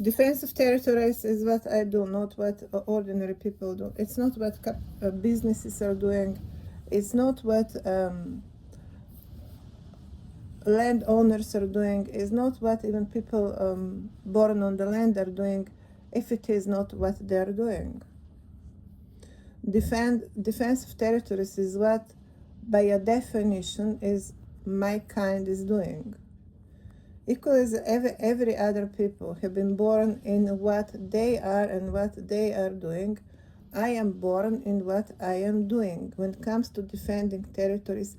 Defense of territories is what I do, not what ordinary people do. It's not what businesses are doing. It's not what landowners are doing. It's not what even people born on the land are doing, if it is not what they're doing. Defense of territories is what, by a definition, is my kind is doing. Equally as every other people have been born in what they are and what they are doing, I am born in what I am doing. When it comes to defending territories,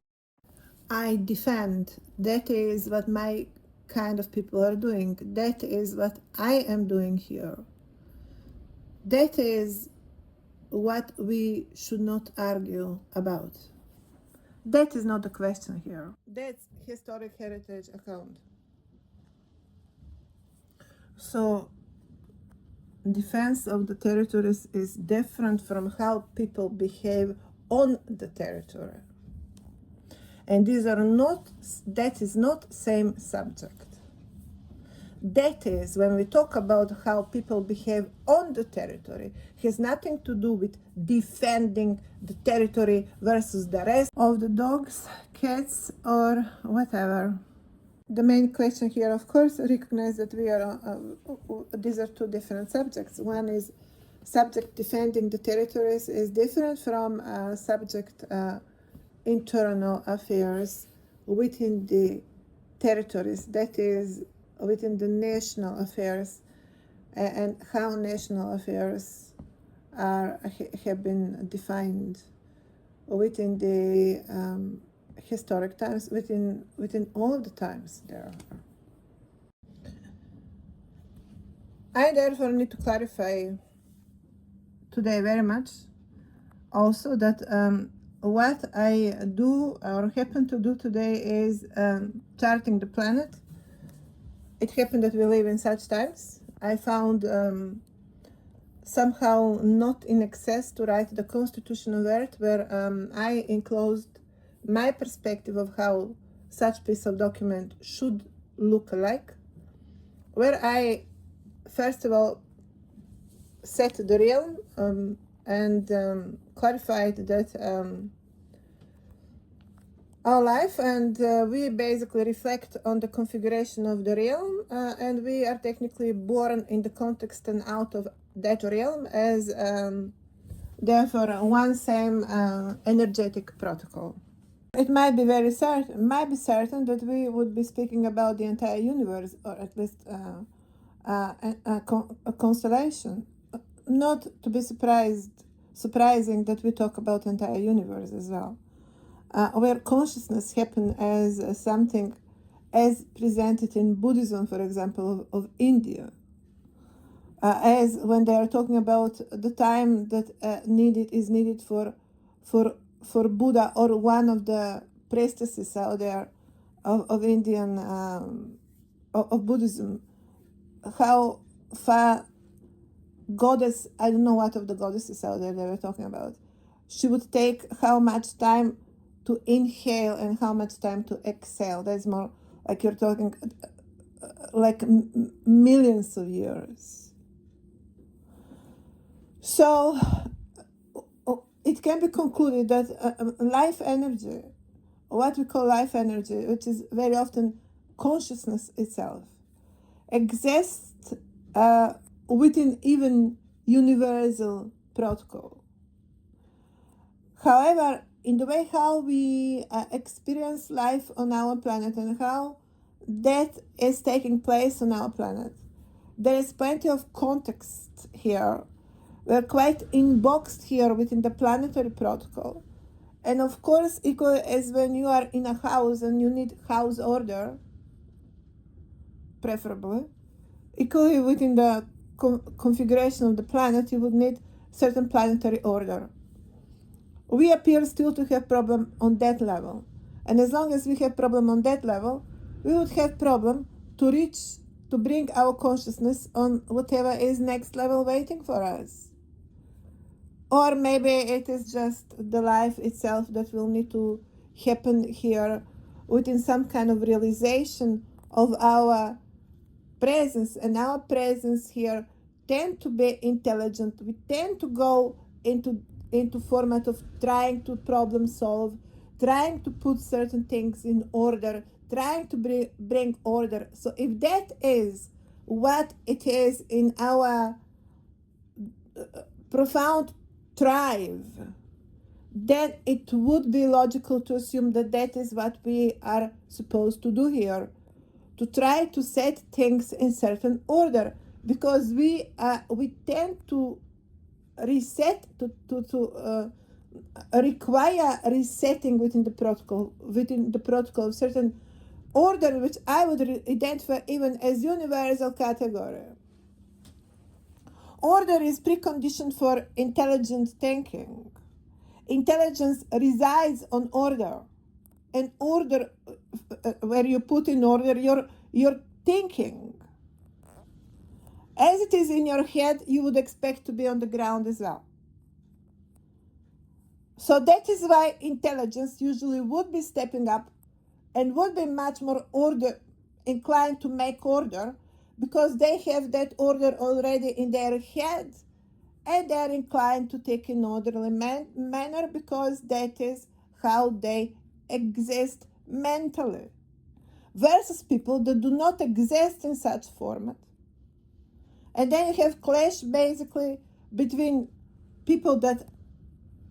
I defend. That is what my kind of people are doing. That is what I am doing here. That is what we should not argue about. That is not the question here. That's historic heritage account. So defense of the territories is different from how people behave on the territory. And these are not, that is not same subject. That is, when we talk about how people behave on the territory, has nothing to do with defending the territory versus the rest of the dogs, cats, or whatever. The main question here, of course, recognize that we are these are two different subjects. One is subject defending the territories is different from subject internal affairs within the territories, that is within the national affairs, and how national affairs have been defined within the historic times, within all of the times there are. I therefore need to clarify today very much also that what I do or happen to do today is charting the planet. It happened that we live in such times. I found somehow not in excess to write the Constitution of Earth, where I enclosed my perspective of how such piece of document should look like, where I first of all set the realm and clarified that our life and we basically reflect on the configuration of the realm, and we are technically born in the context and out of that realm as therefore one same energetic protocol. It might be certain that we would be speaking about the entire universe, or at least a constellation. Not to be surprising that we talk about the entire universe as well, where consciousness happen as something as presented in Buddhism, for example, of India, as when they are talking about the time that is needed for Buddha or one of the priestesses out there of Indian of Buddhism, how far goddess, I don't know what of the goddesses out there they were talking about, she would take how much time to inhale and how much time to exhale. That's more like you're talking like millions of years. So it can be concluded that life energy, what we call life energy, which is very often consciousness itself, exists within even universal protocol. However, in the way how we experience life on our planet and how that is taking place on our planet, there is plenty of context here. We're quite inboxed here within the planetary protocol. And of course, equally as when you are in a house and you need house order, preferably, equally within the configuration of the planet, you would need certain planetary order. We appear still to have problem on that level. And as long as we have problem on that level, we would have problem to bring our consciousness on whatever is next level waiting for us. Or maybe it is just the life itself that will need to happen here within some kind of realization of our presence and our presence here tend to be intelligent. We tend to go into format of trying to problem solve, trying to put certain things in order, trying to bring order. So if that is what it is in our profound drive, then it would be logical to assume that that is what we are supposed to do here, to try to set things in certain order, because we tend to reset to require resetting within the protocol of certain order, which I would identify even as universal category. Order is precondition for intelligent thinking. Intelligence resides on order, and order, where you put in order your thinking. As it is in your head, you would expect to be on the ground as well. So that is why intelligence usually would be stepping up and would be much more inclined to make order, because they have that order already in their head, and they are inclined to take an orderly manner, because that is how they exist mentally, versus people that do not exist in such format. And then you have clash basically between people that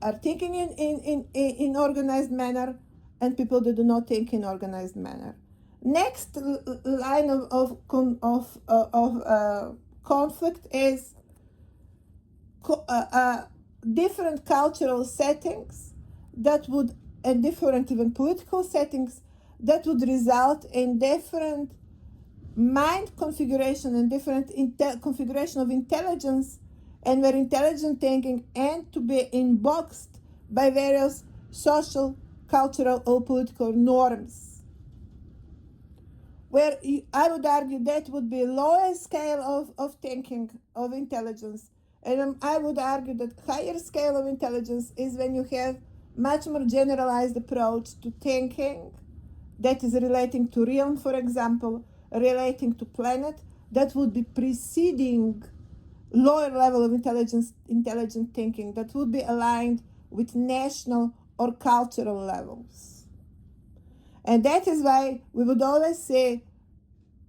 are thinking in organized manner and people that do not think in organized manner. Next line of conflict is different cultural settings that would, and different even political settings that would result in different mind configuration and different configuration of intelligence, and where intelligent thinking and to be inboxed by various social, cultural, or political norms. Where I would argue that would be lower scale of thinking, of intelligence. And I would argue that higher scale of intelligence is when you have much more generalized approach to thinking that is relating to realm, for example, relating to planet, that would be preceding lower level of intelligent thinking that would be aligned with national or cultural levels. And that is why we would always say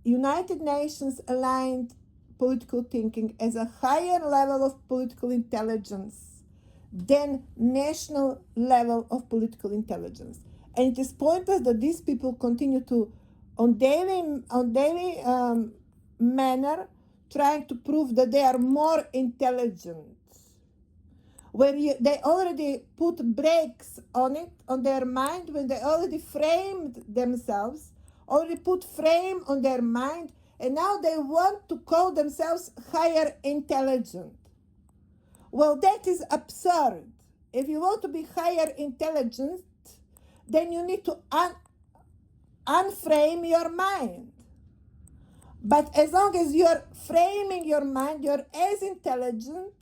United Nations aligned political thinking as a higher level of political intelligence than national level of political intelligence. And it is pointless that these people continue to, on daily manner, trying to prove that they are more intelligent, when they already put brakes on it, on their mind, when they already framed themselves, already put frame on their mind, and now they want to call themselves higher intelligent. Well, that is absurd. If you want to be higher intelligent, then you need to unframe your mind. But as long as you're framing your mind, you're as intelligent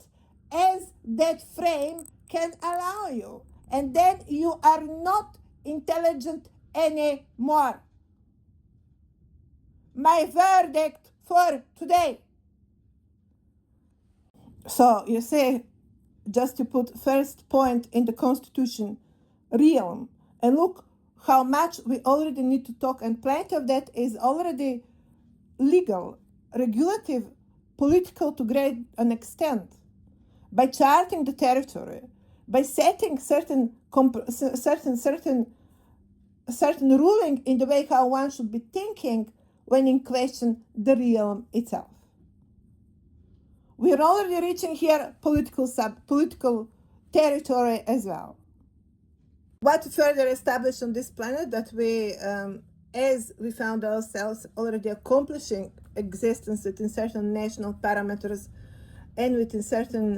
as that frame can allow you. And then you are not intelligent anymore. My verdict for today. So you see, just to put first point in the Constitution, realm, and look how much we already need to talk, and plenty of that is already legal, regulative, political to great an extent, by charting the territory, by setting certain ruling in the way how one should be thinking when in question the realm itself. We are already reaching here political territory as well. What further established on this planet that we, as we found ourselves already accomplishing existence within certain national parameters and within certain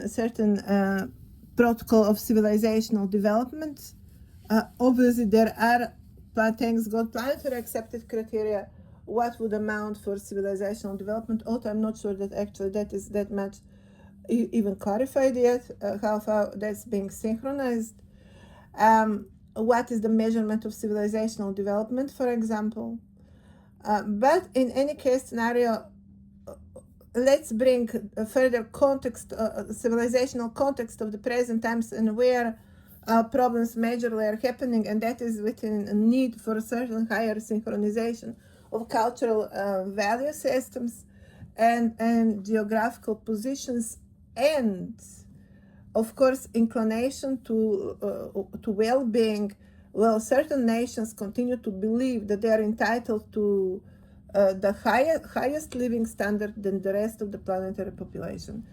protocol of civilizational development, obviously there are, thanks God, planetary accepted criteria what would amount for civilizational development, although I'm not sure that actually that is that much even clarified yet, how far that's being synchronized. What is the measurement of civilizational development, for example? But in any case scenario, let's bring a further context, civilizational context of the present times and where problems majorly are happening, and that is within a need for a certain higher synchronization of cultural value systems and geographical positions, and of course inclination to well-being. Well, certain nations continue to believe that they are entitled to the highest living standard than the rest of the planetary population.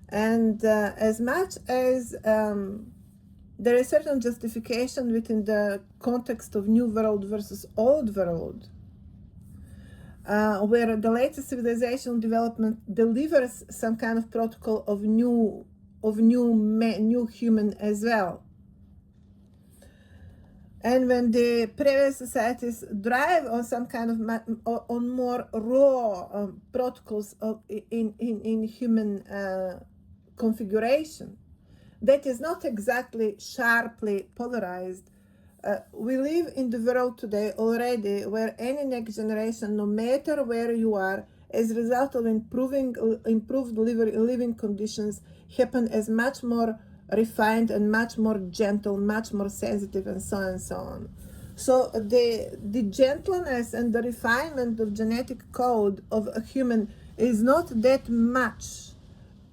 And as much as there is certain justification within the context of New World versus Old World, where the latest civilizational development delivers some kind of protocol of new human as well. And when the previous societies drive on some kind of on more raw protocols in human configuration, that is not exactly sharply polarized. We live in the world today already where any next generation, no matter where you are, as a result of improved living conditions, happen as much more refined and much more gentle, much more sensitive, and so on and so on. So the gentleness and the refinement of genetic code of a human is not that much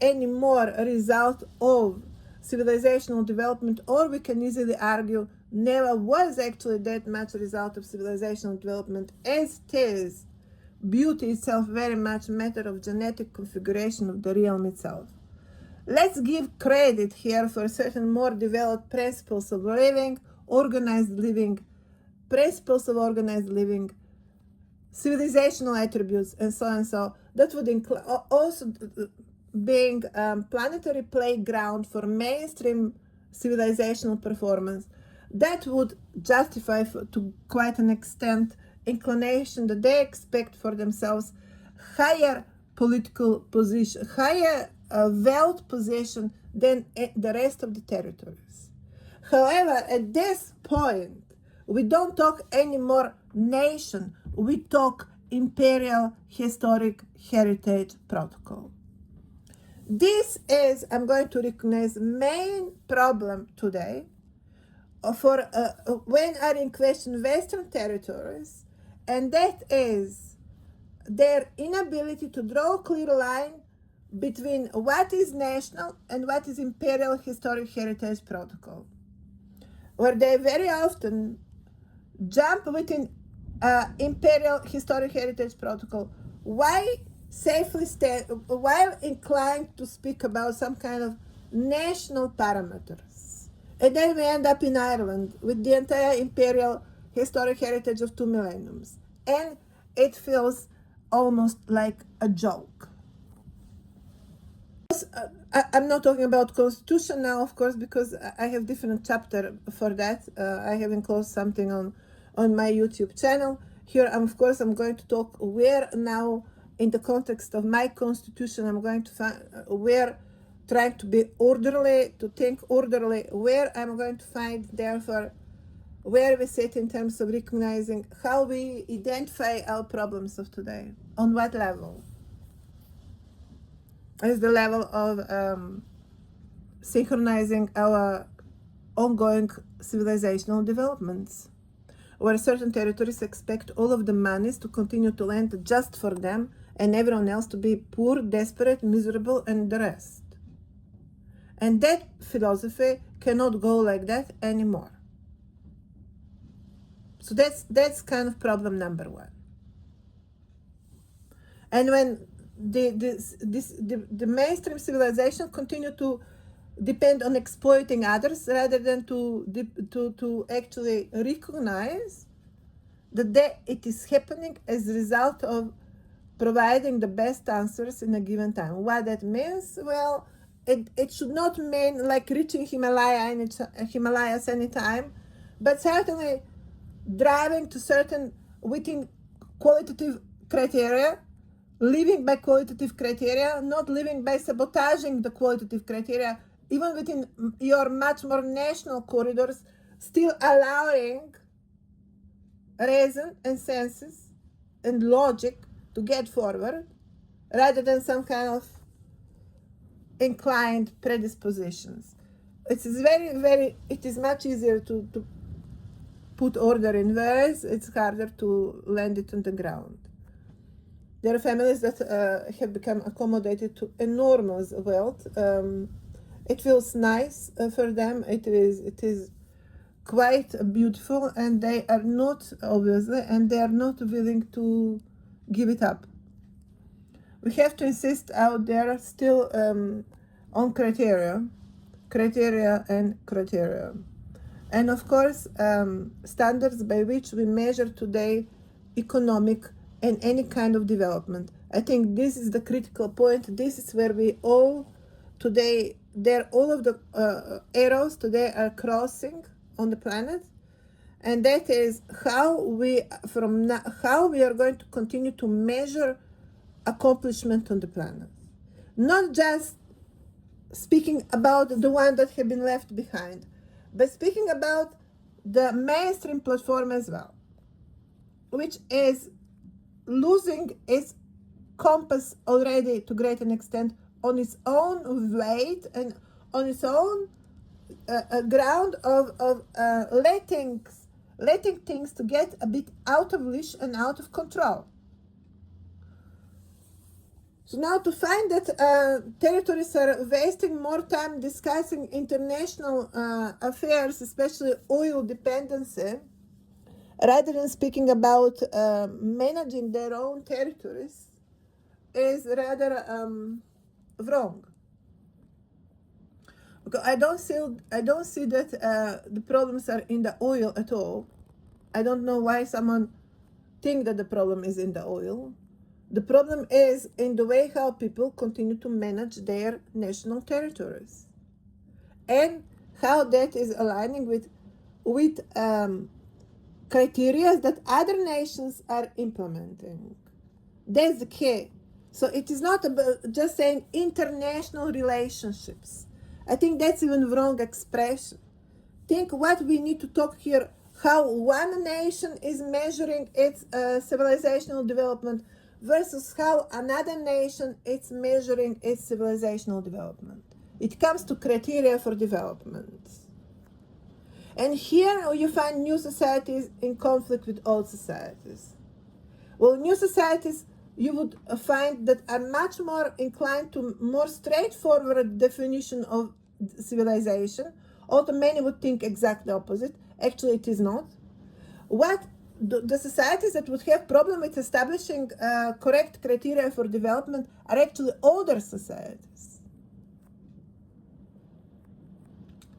anymore a result of civilizational development, or we can easily argue never was actually that much a result of civilizational development, as it is beauty itself very much a matter of genetic configuration of the realm itself. Let's give credit here for certain more developed principles of living, organized living, principles of organized living, civilizational attributes, and so on and so. That would include also being planetary playground for mainstream civilizational performance. That would justify to quite an extent inclination that they expect for themselves higher political position, higher wealth position than the rest of the territories. However, at this point, we don't talk anymore nation, we talk imperial historic heritage protocol. This is, I'm going to recognize, main problem today for when are in question Western territories, and that is their inability to draw a clear line between what is national and what is imperial historic heritage protocol, where they very often jump within imperial historic heritage protocol while inclined to speak about some kind of national parameters. And then we end up in Ireland with the entire imperial historic heritage of 2 millenniums. And it feels almost like a joke. I'm not talking about constitution now, of course, because I have different chapter for that. I have enclosed something on my YouTube channel. Here, of course, I'm going to talk where now, in the context of my constitution, I'm going to find where trying to be orderly, to think orderly, where I'm going to find, therefore, where we sit in terms of recognizing how we identify our problems of today, on what level. Is the level of synchronizing our ongoing civilizational developments, where certain territories expect all of the monies to continue to land just for them and everyone else to be poor, desperate, miserable, and the rest. And that philosophy cannot go like that anymore. So that's kind of problem number one. And when the mainstream civilization continue to depend on exploiting others rather than to actually recognize that it is happening as a result of providing the best answers in a given time. What that means? Well, it should not mean like reaching Himalayas anytime, but certainly driving to certain within qualitative criteria, living by qualitative criteria, not living by sabotaging the qualitative criteria, even within your much more national corridors, still allowing reason and senses and logic to get forward, rather than some kind of inclined predispositions. It is much easier to put order in words. It's harder to land it on the ground. There are families that have become accommodated to enormous wealth. It feels nice for them. It is quite beautiful, and they are not, obviously, and they are not willing to give it up. We have to insist out there still on criteria, and of course standards by which we measure today economic and any kind of development. I think this is the critical point. This is where we all today, all of the arrows today are crossing on the planet, and that is how we are going to continue to measure accomplishment on the planet, not just speaking about the ones that have been left behind, but speaking about the mainstream platform as well, which is losing its compass already to a great extent on its own weight and on its own ground of letting things to get a bit out of leash and out of control. So now to find that territories are wasting more time discussing international affairs, especially oil dependency, rather than speaking about managing their own territories, is rather wrong. Because I don't see that the problems are in the oil at all. I don't know why someone think that the problem is in the oil. The problem is in the way how people continue to manage their national territories, and how that is aligning with criteria that other nations are implementing. That's the key. So it is not about just saying international relationships. I think that's even wrong expression. Think what we need to talk here, how one nation is measuring its civilizational development versus how another nation is measuring its civilizational development. It comes to criteria for development. And here you find new societies in conflict with old societies. Well, new societies you would find that are much more inclined to more straightforward definition of civilization, although many would think exactly opposite. Actually, it is not. What the societies that would have problem with establishing correct criteria for development are actually older societies.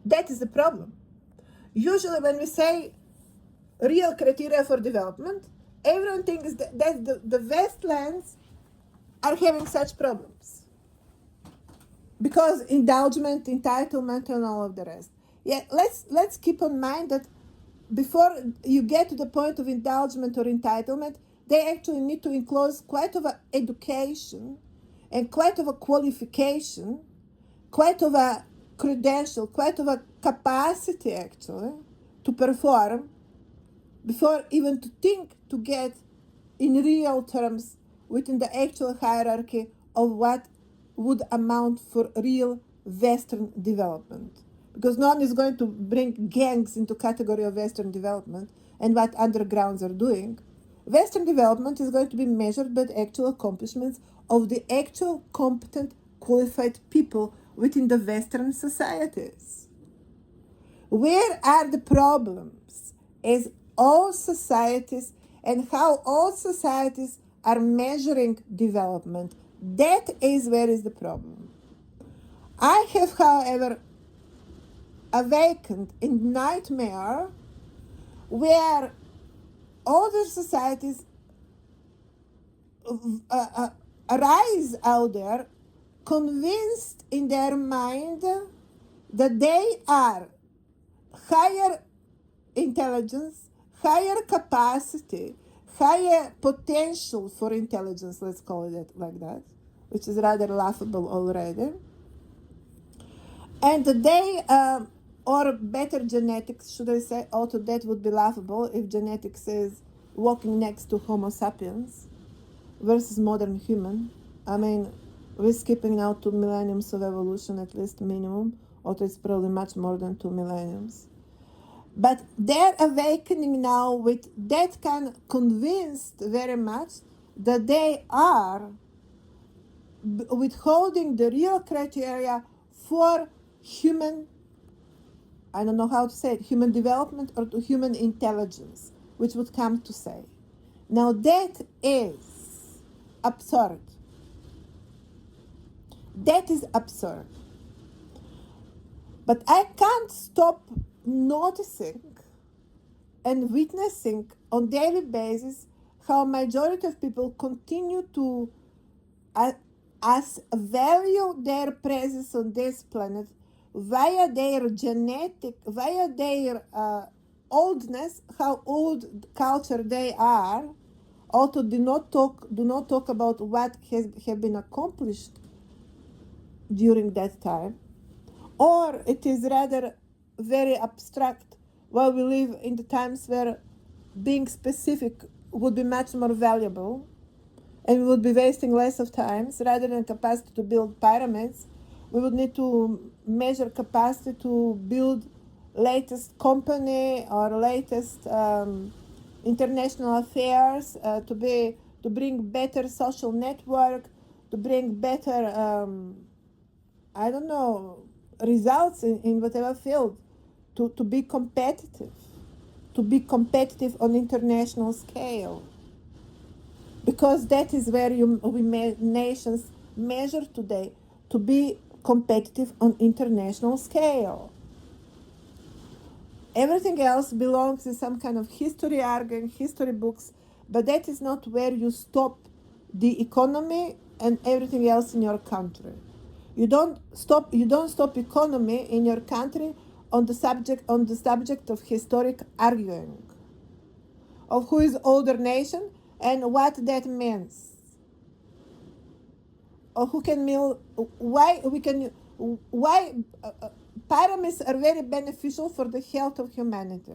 That is the problem. Usually when we say real criteria for development, everyone thinks that the Westlands are having such problems because indulgement, entitlement, and all of the rest. Yeah, let's keep in mind that before you get to the point of indulgement or entitlement, they actually need to enclose quite of an education and quite of a qualification, quite of a credential, quite of a capacity actually to perform before even to think to get in real terms within the actual hierarchy of what would amount for real Western development. Because no one is going to bring gangs into category of Western development and what undergrounds are doing. Western development is going to be measured by the actual accomplishments of the actual competent, qualified people within the Western societies. Where are the problems is all societies and how all societies are measuring development. That is where is the problem. I have, however, awakened in nightmare where other societies arise out there convinced in their mind that they are higher intelligence, higher capacity, higher potential for intelligence, let's call it like that, which is rather laughable already. And they, or better genetics, should I say, although that would be laughable if genetics is walking next to Homo sapiens versus modern human. I mean, we're skipping now 2 millenniums of evolution, at least minimum, or it's probably much more than 2 millenniums. But they're awakening now with that kind of convinced very much that they are withholding the real criteria for human, I don't know how to say it, human development or to human intelligence, which would come to say. Now that is absurd. That is absurd. But I can't stop noticing and witnessing on daily basis how majority of people continue to as value their presence on this planet via their genetic, via their oldness, how old culture they are. Also, do not talk about what have been accomplished during that time, or it is rather very abstract. While we live in the times where being specific would be much more valuable, and we would be wasting less of time rather than capacity to build pyramids. We would need to measure capacity to build latest company or latest international affairs, to bring better social network, to bring better I don't know, results in whatever field, to be competitive, on international scale. Because that is where nations measure today, to be competitive on international scale. Everything else belongs in some kind of history arguing, history books, but that is not where you stop the economy and everything else in your country. You don't stop economy in your country on the subject of historic arguing, of who is older nation and what that means, or who can why pyramids are very beneficial for the health of humanity.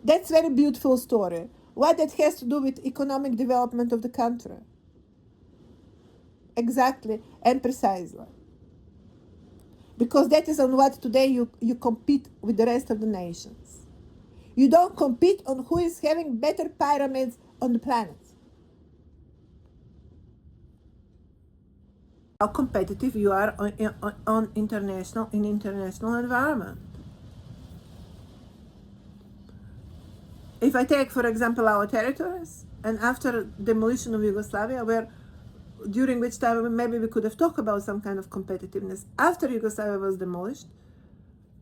That's a very beautiful story. What that has to do with economic development of the country? Exactly and precisely. Because that is on what today you compete with the rest of the nations. You don't compete on who is having better pyramids on the planet. How competitive you are on international environment. If I take, for example, our territories, and after demolition of Yugoslavia, where during which time maybe we could have talked about some kind of competitiveness, after Yugoslavia was demolished,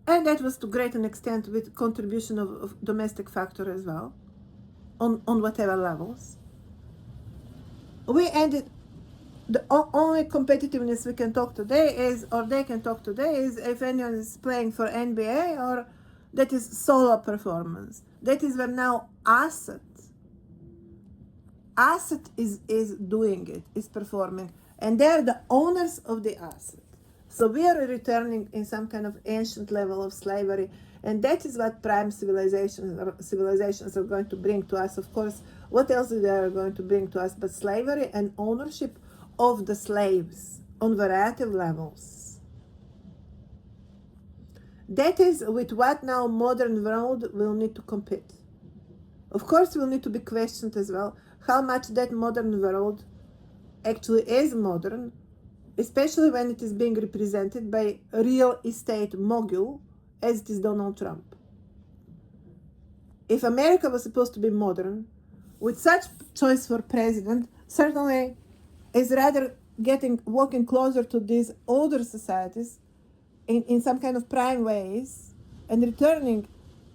and that was to great an extent with contribution of domestic factor as well, on whatever levels, we ended. The only competitiveness we can talk today is, or they can talk today, is if anyone is playing for NBA, or that is solo performance. That is where now asset is doing it, is performing, and they're the owners of the asset. So we are returning in some kind of ancient level of slavery, and that is what prime civilizations are going to bring to us. Of course, what else they are going to bring to us but slavery and ownership of the slaves on variety of levels. That is with what now modern world will need to compete. Of course, will need to be questioned as well how much that modern world actually is modern, especially when it is being represented by a real estate mogul as it is Donald Trump. If America was supposed to be modern, with such choice for president, certainly is rather walking closer to these older societies in some kind of prime ways, and returning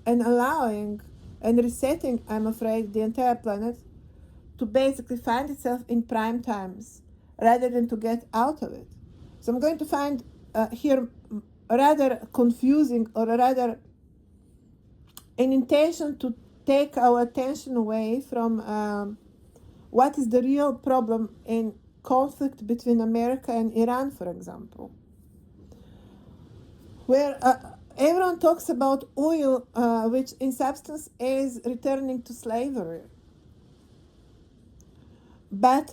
and allowing and resetting, I'm afraid, the entire planet to basically find itself in prime times rather than to get out of it. So I'm going to find here rather confusing, or rather an intention to take our attention away from what is the real problem in conflict between America and Iran, for example, where everyone talks about oil, which in substance is returning to slavery. But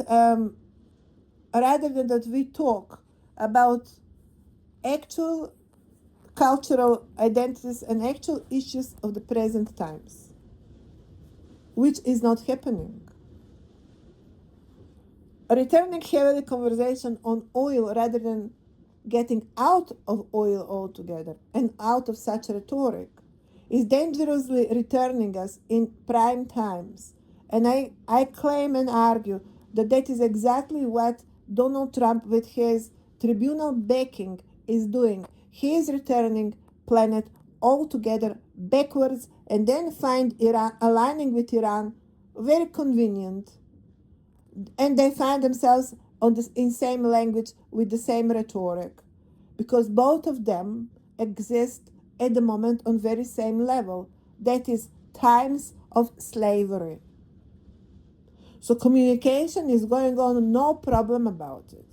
rather than that we talk about actual cultural identities and actual issues of the present times, which is not happening. Returning heavily conversation on oil rather than getting out of oil altogether and out of such rhetoric is dangerously returning us in prime times. And I claim and argue that that is exactly what Donald Trump, with his tribunal backing, is doing. He is returning planet altogether backwards and then find Iran aligning with Iran very convenient, and they find themselves on the in same language with the same rhetoric, because both of them exist at the moment on very same level, that is times of slavery. So communication is going on, no problem about it,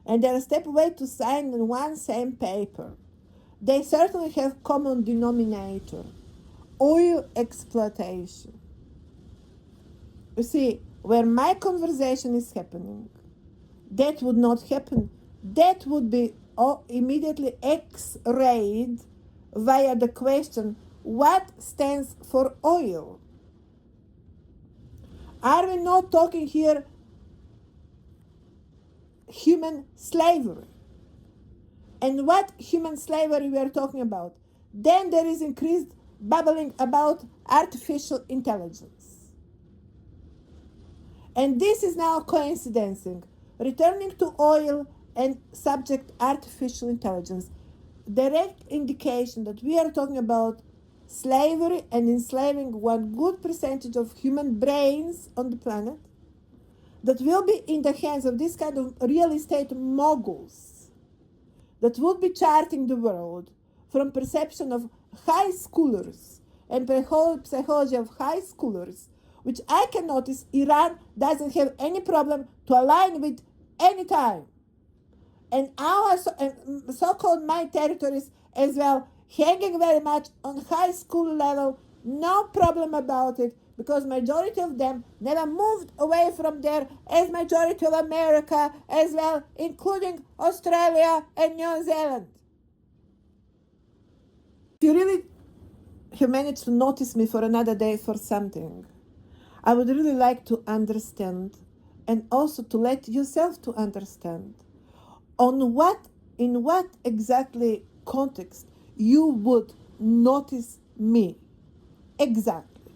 and they're a step away to sign in one same paper. They certainly have common denominator: oil exploitation. You see, where my conversation is happening, that would not happen. That would be immediately X-rayed via the question, what stands for oil? Are we not talking here human slavery? And what human slavery we are talking about? Then there is increased babbling about artificial intelligence. And this is now coinciding, returning to oil and subject artificial intelligence. Direct indication that we are talking about slavery and enslaving one good percentage of human brains on the planet that will be in the hands of this kind of real estate moguls that would be charting the world from perception of high schoolers and psychology of high schoolers, which I can notice Iran doesn't have any problem to align with any time. And our so-called my territories as well, hanging very much on high school level, no problem about it, because majority of them never moved away from there, as majority of America as well, including Australia and New Zealand. If you really have managed to notice me for another day for something, I would really like to understand, and also to let yourself to understand in what exactly context you would notice me exactly.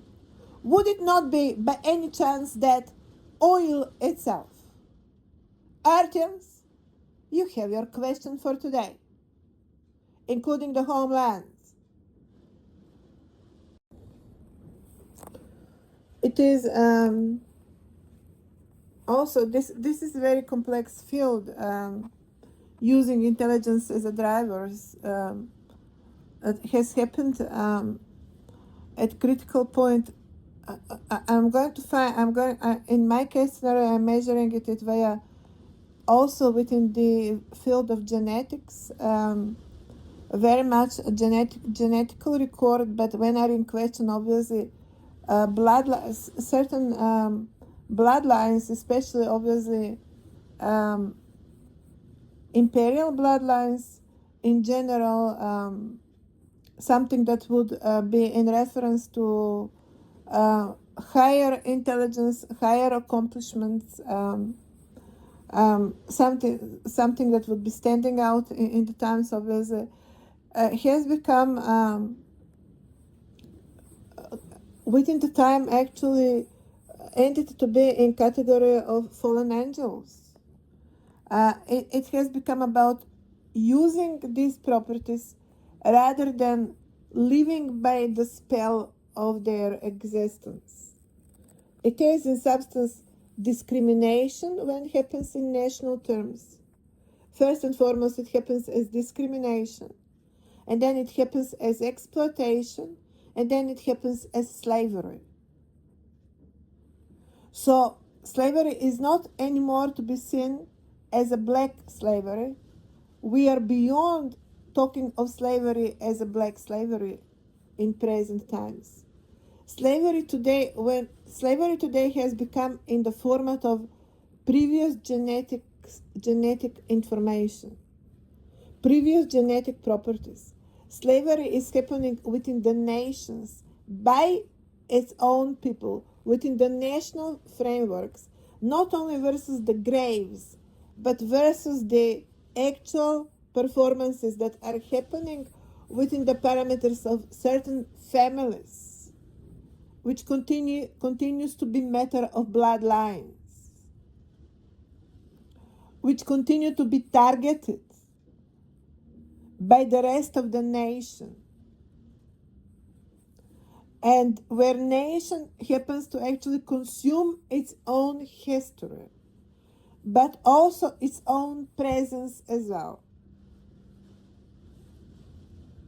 Would it not be by any chance that oil itself? Artemis, you have your question for today, including the homelands. It is also this is a very complex field. Using intelligence as a driver it has happened at critical point. I'm going to find. In my case scenario, I'm measuring it via also within the field of genetics. Very much genetical record, but when are in question, obviously, certain bloodlines, especially obviously imperial bloodlines in general, something that would be in reference to higher intelligence, higher accomplishments, something that would be standing out in the times of this, has become within the time actually ended to be in category of fallen angels. It has become about using these properties rather than living by the spell of their existence. It is in substance discrimination when it happens in national terms. First and foremost, it happens as discrimination, and then it happens as exploitation, and then it happens as slavery. So slavery is not anymore to be seen as a black slavery. We are beyond talking of slavery as a black slavery in present times. Slavery today has become in the format of previous genetic information, previous genetic properties. Slavery is happening within the nations by its own people, within the national frameworks, not only versus the graves, but versus the actual performances that are happening within the parameters of certain families, which continues to be matter of bloodlines, which continue to be targeted by the rest of the nation, and where nation happens to actually consume its own history, but also its own presence as well.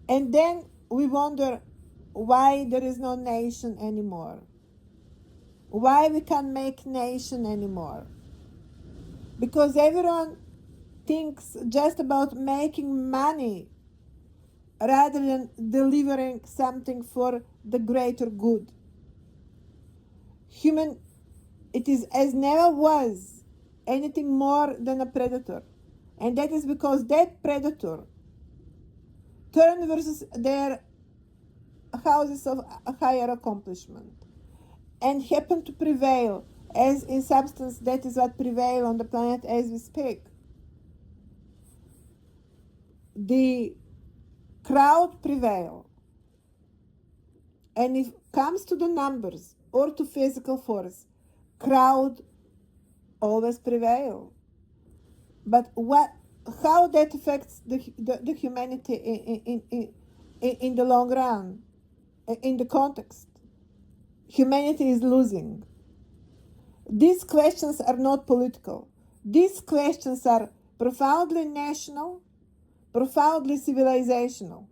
And then we wonder why there is no nation anymore, why we can't make nation anymore, because everyone thinks just about making money rather than delivering something for the greater good. It is as never was anything more than a predator. And that is because that predator turned versus their houses of higher accomplishment and happened to prevail, as in substance that is what prevails on the planet as we speak. The crowd prevail. And if it comes to the numbers or to physical force, crowd always prevail. But how that affects the humanity in the long run, in the context? Humanity is losing. These questions are not political. These questions are profoundly national, profoundly civilizational.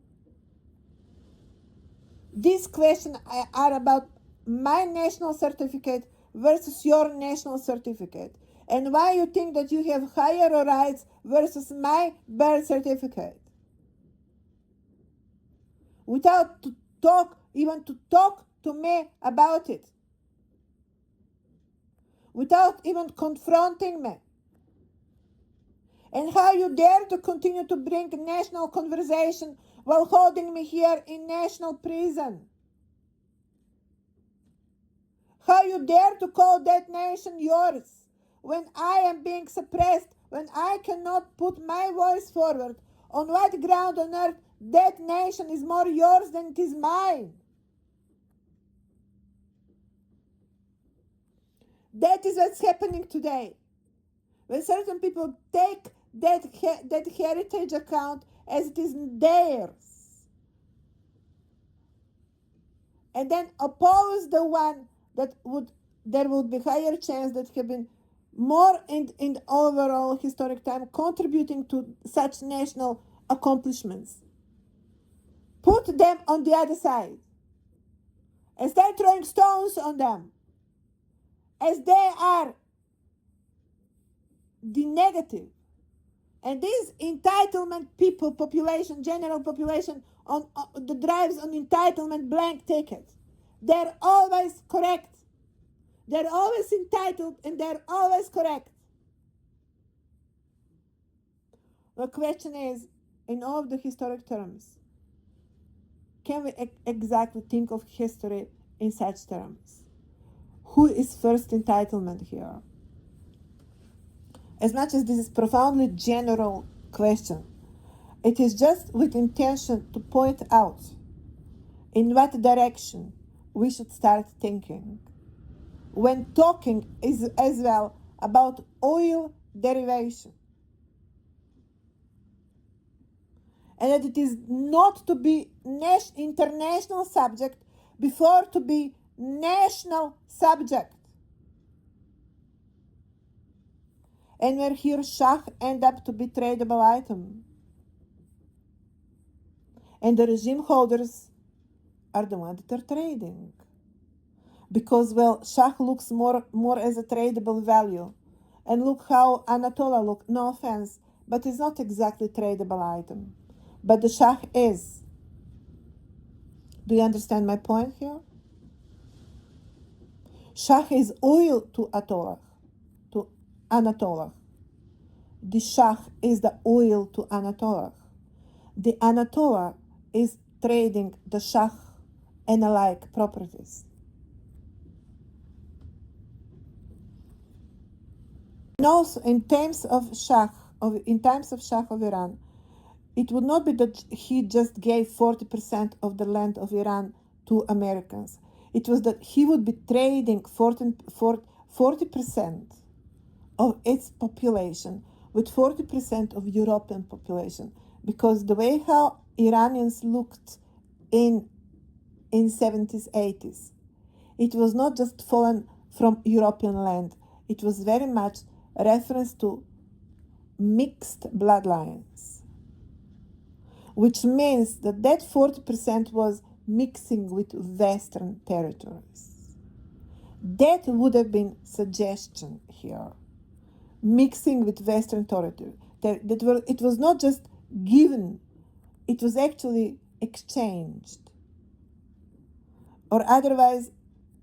These questions are about my national certificate versus your national certificate, and why you think that you have higher rights versus my birth certificate. Without to talk to me about it. Without even confronting me. And how you dare to continue to bring national conversation while holding me here in national prison. How you dare to call that nation yours when I am being suppressed, when I cannot put my voice forward. On what ground on earth that nation is more yours than it is mine? That is what's happening today. When certain people take that heritage account as it is theirs, and then oppose the one there would be higher chance that have been more in overall historic time contributing to such national accomplishments. Put them on the other side and start throwing stones on them as they are the negative. And this entitlement people, population, general population, on the drives on entitlement blank ticket. They're always correct. They're always entitled and they're always correct. The question is, in all of the historic terms, can we exactly think of history in such terms? Who is first entitlement here? As much as this is profoundly general question, it is just with intention to point out in what direction we should start thinking when talking is as well about oil derivation. And that it is not to be international subject before to be national subject. And where here Shah end up to be tradable item. And the regime holders are the ones that are trading. Because, well, Shah looks more as a tradable value. And look how Anatolia look, no offense, but it's not exactly tradable item. But the Shah is. Do you understand my point here? Shah is oil to Atollah, to Anatolia. The Shah is the oil to Anatolia. The Anatolia is trading the Shah and alike properties. And also in times of Shah of Iran, it would not be that he just gave 40% of the land of Iran to Americans. It was that he would be trading 40% of its population with 40% of European population, because the way how Iranians looked in 70s, 80s, it was not just fallen from European land. It was very much a reference to mixed bloodlines, which means that 40% was mixing with Western territories. That would have been suggestion here. Mixing with Western territory. It was not just given, it was actually exchanged. Or otherwise,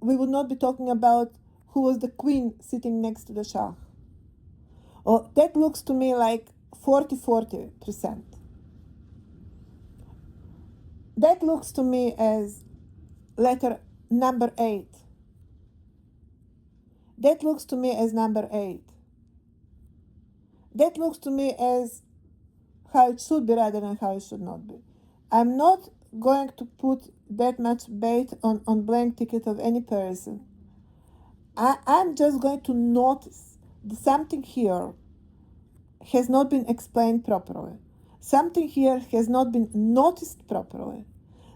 we would not be talking about who was the queen sitting next to the Shah. Oh, that looks to me like 40%. That looks to me as letter number 8. That looks to me as number 8. That looks to me as how it should be rather than how it should not be. I'm not going to put that much bait on blank ticket of any person. I'm just going to notice that something here has not been explained properly. Something here has not been noticed properly.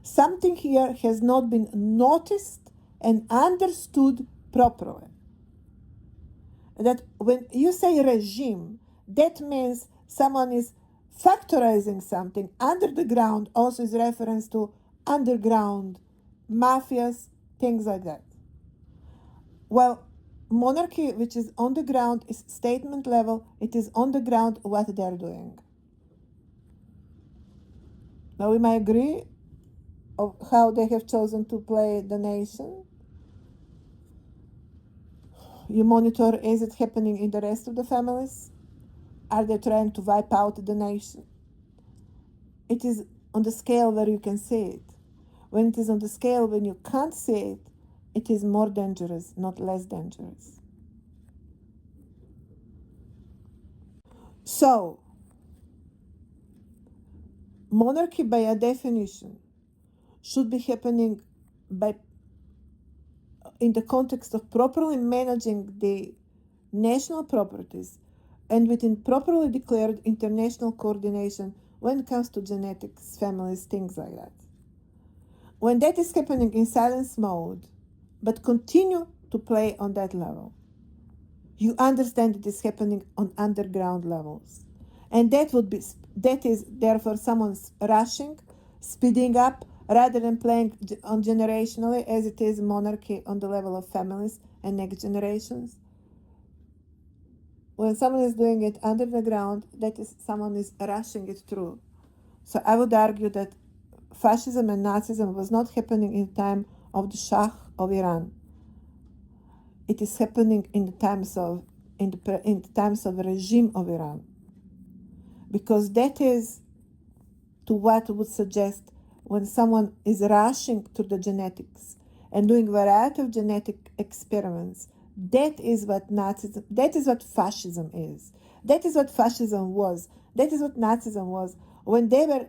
Something here has not been noticed and understood properly. That when you say regime, that means someone is factorizing something. Under the ground also is reference to underground mafias, things like that. Well, monarchy, which is on the ground, is statement level. It is on the ground what they're doing. Now we might agree of how they have chosen to play the nation. You monitor, is it happening in the rest of the families? Are they trying to wipe out the nation? It is on the scale where you can see it. When it is on the scale when you can't see it, it is more dangerous, not less dangerous. So, monarchy by a definition should be happening in the context of properly managing the national properties and within properly declared international coordination when it comes to genetics, families, things like that. When that is happening in silence mode, but continue to play on that level, you understand it is happening on underground levels. And that is therefore someone's rushing, speeding up, rather than playing on generationally as it is monarchy on the level of families and next generations. When someone is doing it under the ground, that is someone is rushing it through. So I would argue that fascism and Nazism was not happening in the time of the Shah of Iran. It is happening in the times of the regime of Iran, because that is to what would suggest when someone is rushing to the genetics and doing a variety of genetic experiments. That is what Nazism, that is what fascism is. That is what fascism was. That is what Nazism was. When they were,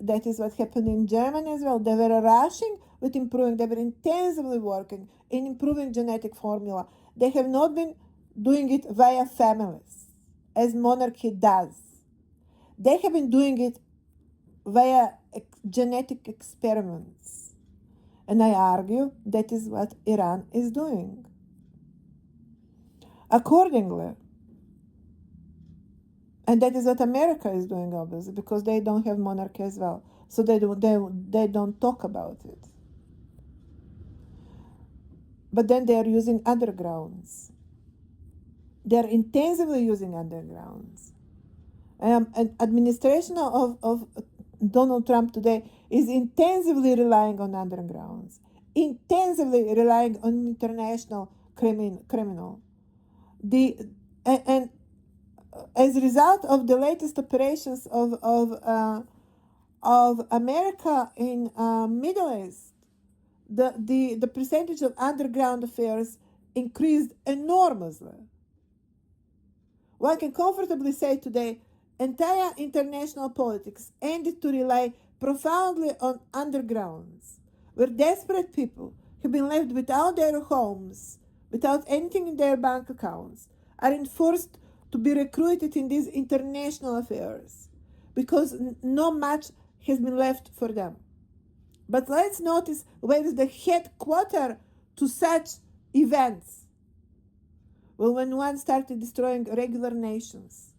that is what happened in Germany as well. They were rushing with improving. They were intensively working in improving genetic formula. They have not been doing it via families, as monarchy does. They have been doing it via genetic experiments. And I argue that is what Iran is doing. Accordingly, and that is what America is doing, obviously, because they don't have monarchy as well. So they don't talk about it. But then they are using undergrounds. They are intensively using undergrounds. And administration of Donald Trump today is intensively relying on undergrounds, intensively relying on international criminal. And as a result of the latest operations of America in Middle East, the percentage of underground affairs increased enormously. One can comfortably say today, entire international politics ended to rely profoundly on undergrounds, where desperate people have been left without their homes, without anything in their bank accounts, are enforced to be recruited in these international affairs because no match has been left for them. But let's notice where is the headquarter to such events. Well, when one started destroying regular nations,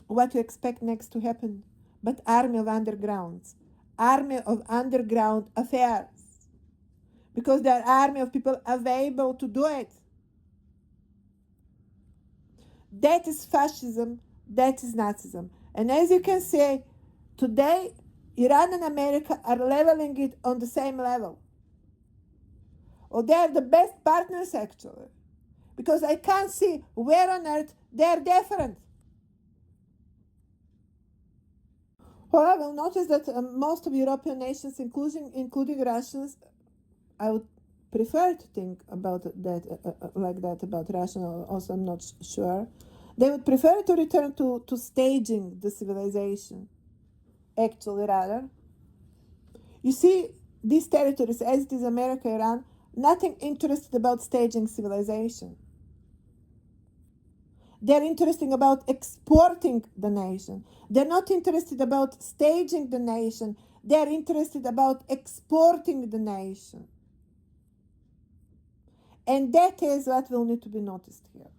what you expect next to happen? But army of underground affairs, because there are army of people available to do it. That is fascism, that is Nazism. And as you can see, today, Iran and America are leveling it on the same level. Or they are the best partners, actually. Because I can't see where on earth they are different. However, notice that most of European nations, including Russians, I would prefer to think about that like that about Russia. Also, I'm not sure. They would prefer to return to staging the civilization. Actually, rather, you see, these territories, as it is America, Iran, nothing interested about staging civilization. They're interested about exporting the nation. They're not interested about staging the nation. They're interested about exporting the nation. And that is what will need to be noticed here.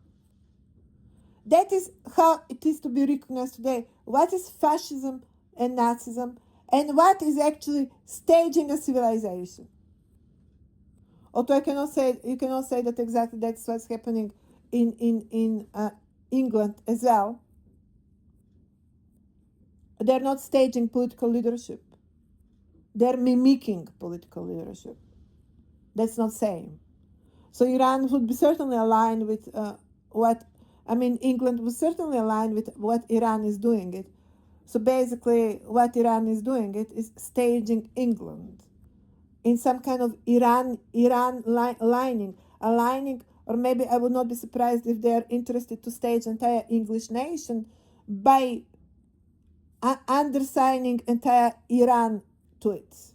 That is how it is to be recognized today. What is fascism and Nazism, and what is actually staging a civilization? Although you cannot say that exactly that's what's happening in England as well. They're not staging political leadership. They're mimicking political leadership. That's not same. So Iran would be certainly aligned with England was certainly aligned with what Iran is doing it. So basically, what Iran is doing it is staging England in some kind of aligning, or maybe I would not be surprised if they are interested to stage entire English nation by undersigning entire Iran to it.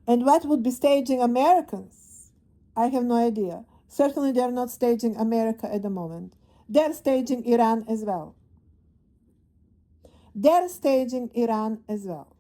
And what would be staging Americans? I have no idea. Certainly they are not staging America at the moment. They're staging Iran as well. They're staging Iran as well.